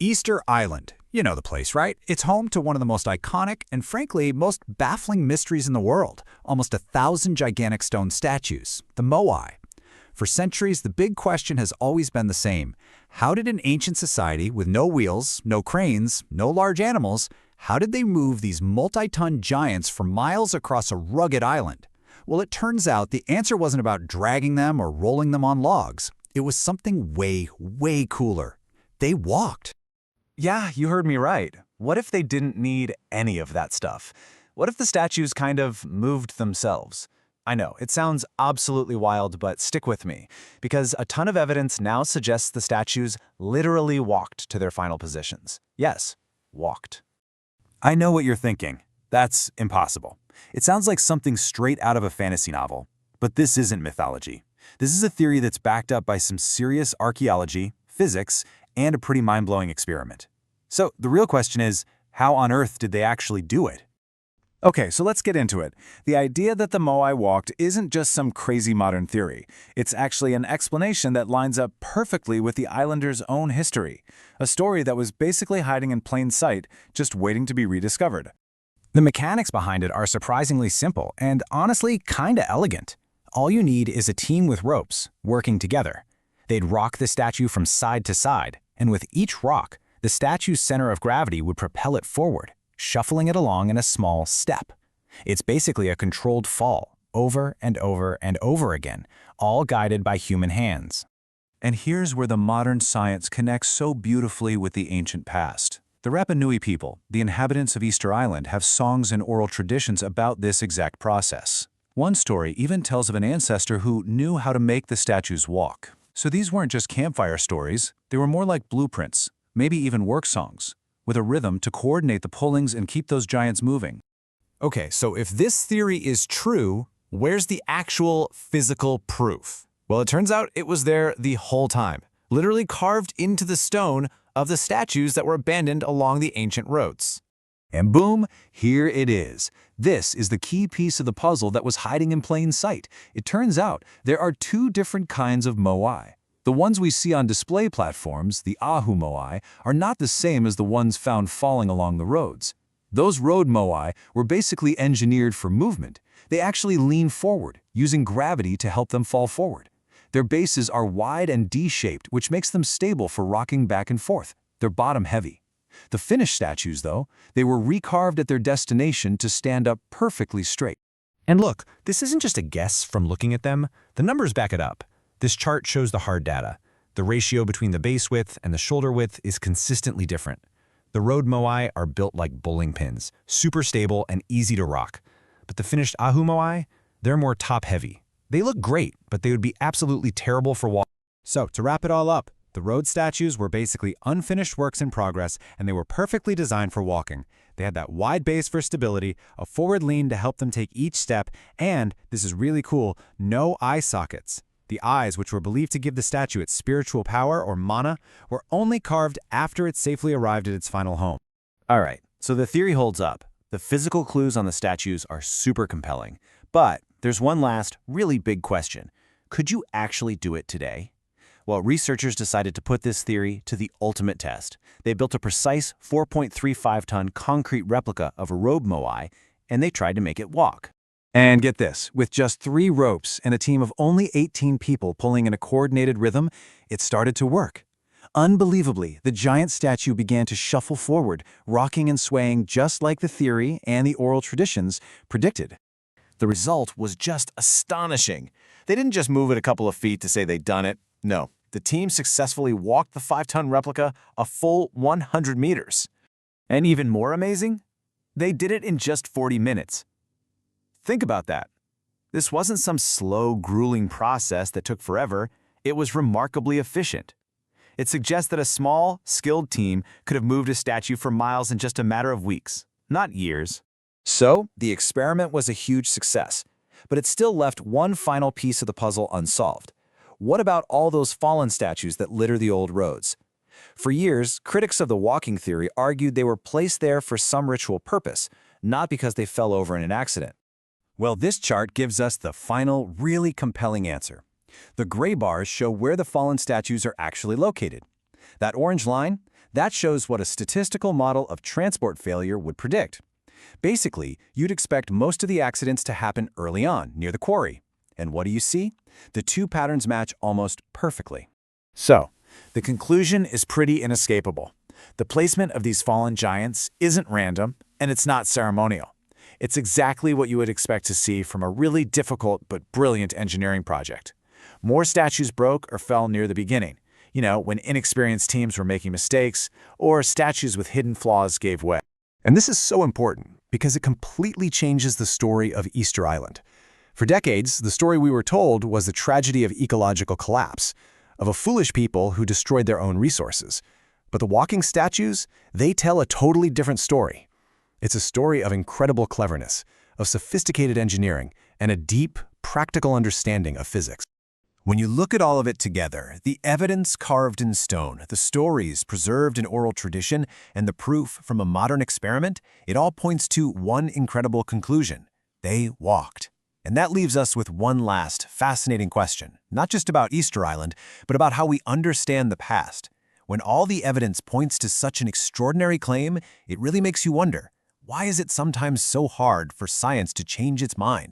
Easter Island. You know the place, right? It's home to one of the most iconic and, frankly, most baffling mysteries in the world. Almost 1,000 gigantic stone statues, the Moai. For centuries, the big question has always been the same. How did an ancient society with no wheels, no cranes, no large animals, how did they move these multi-ton giants for miles across a rugged island? Well, it turns out the answer wasn't about dragging them or rolling them on logs. It was something way, way cooler. They walked. Yeah, you heard me right. What if they didn't need any of that stuff? What if the statues kind of moved themselves? I know, it sounds absolutely wild, but stick with me, because a ton of evidence now suggests the statues literally walked to their final positions. Yes, walked. I know what you're thinking. That's impossible. It sounds like something straight out of a fantasy novel. But this isn't mythology. This is a theory that's backed up by some serious archaeology, physics, and a pretty mind-blowing experiment. So the real question is, how on earth did they actually do it? Okay, so let's get into it. The idea that the Moai walked isn't just some crazy modern theory. It's actually an explanation that lines up perfectly with the islanders' own history, a story that was basically hiding in plain sight, just waiting to be rediscovered. The mechanics behind it are surprisingly simple and honestly kinda elegant. All you need is a team with ropes, working together. They'd rock the statue from side to side, and with each rock, the statue's center of gravity would propel it forward, shuffling it along in a small step. It's basically a controlled fall, over and over and over again, all guided by human hands. And here's where the modern science connects so beautifully with the ancient past. The Rapa Nui people, the inhabitants of Easter Island, have songs and oral traditions about this exact process. One story even tells of an ancestor who knew how to make the statues walk. So these weren't just campfire stories, they were more like blueprints, maybe even work songs, with a rhythm to coordinate the pullings and keep those giants moving. Okay, so if this theory is true, where's the actual physical proof? Well, it turns out it was there the whole time, literally carved into the stone of the statues that were abandoned along the ancient roads. And boom, here it is. This is the key piece of the puzzle that was hiding in plain sight. It turns out there are two different kinds of Moai. The ones we see on display platforms, the Ahu Moai, are not the same as the ones found falling along the roads. Those road Moai were basically engineered for movement. They actually lean forward, using gravity to help them fall forward. Their bases are wide and D-shaped, which makes them stable for rocking back and forth. They're bottom-heavy. The finished statues, though, they were recarved at their destination to stand up perfectly straight. And look, this isn't just a guess from looking at them. The numbers back it up. This chart shows the hard data. The ratio between the base width and the shoulder width is consistently different. The road Moai are built like bowling pins, super stable and easy to rock. But the finished Ahu Moai, they're more top-heavy. They look great, but they would be absolutely terrible for walking. So, to wrap it all up, the road statues were basically unfinished works in progress, and they were perfectly designed for walking. They had that wide base for stability, a forward lean to help them take each step, and, this is really cool, no eye sockets. The eyes, which were believed to give the statue its spiritual power or mana, were only carved after it safely arrived at its final home. Alright, so the theory holds up. The physical clues on the statues are super compelling. But there's one last, really big question. Could you actually do it today? Well, researchers decided to put this theory to the ultimate test. They built a precise 4.35-ton concrete replica of a road Moai, and they tried to make it walk. And get this, with just 3 ropes and a team of only 18 people pulling in a coordinated rhythm, it started to work. Unbelievably, the giant statue began to shuffle forward, rocking and swaying just like the theory and the oral traditions predicted. The result was just astonishing. They didn't just move it a couple of feet to say they'd done it. No, the team successfully walked the 5-ton replica a full 100 meters. And even more amazing, they did it in just 40 minutes. Think about that. This wasn't some slow, grueling process that took forever. It was remarkably efficient. It suggests that a small, skilled team could have moved a statue for miles in just a matter of weeks, not years. So, the experiment was a huge success, but it still left one final piece of the puzzle unsolved. What about all those fallen statues that litter the old roads? For years, critics of the walking theory argued they were placed there for some ritual purpose, not because they fell over in an accident. Well, this chart gives us the final, really compelling answer. The gray bars show where the fallen statues are actually located. That orange line, That shows what a statistical model of transport failure would predict. Basically, you'd expect most of the accidents to happen early on, near the quarry. And what do you see? The two patterns match almost perfectly. So, the conclusion is pretty inescapable. The placement of these fallen giants isn't random, and it's not ceremonial. It's exactly what you would expect to see from a really difficult but brilliant engineering project. More statues broke or fell near the beginning, when inexperienced teams were making mistakes, or statues with hidden flaws gave way. And this is so important because it completely changes the story of Easter Island. For decades, the story we were told was the tragedy of ecological collapse, of a foolish people who destroyed their own resources. But the walking statues, they tell a totally different story. It's a story of incredible cleverness, of sophisticated engineering, and a deep, practical understanding of physics. When you look at all of it together, the evidence carved in stone, the stories preserved in oral tradition, and the proof from a modern experiment, it all points to one incredible conclusion. They walked. And that leaves us with one last, fascinating question, not just about Easter Island, but about how we understand the past. When all the evidence points to such an extraordinary claim, it really makes you wonder, why is it sometimes so hard for science to change its mind?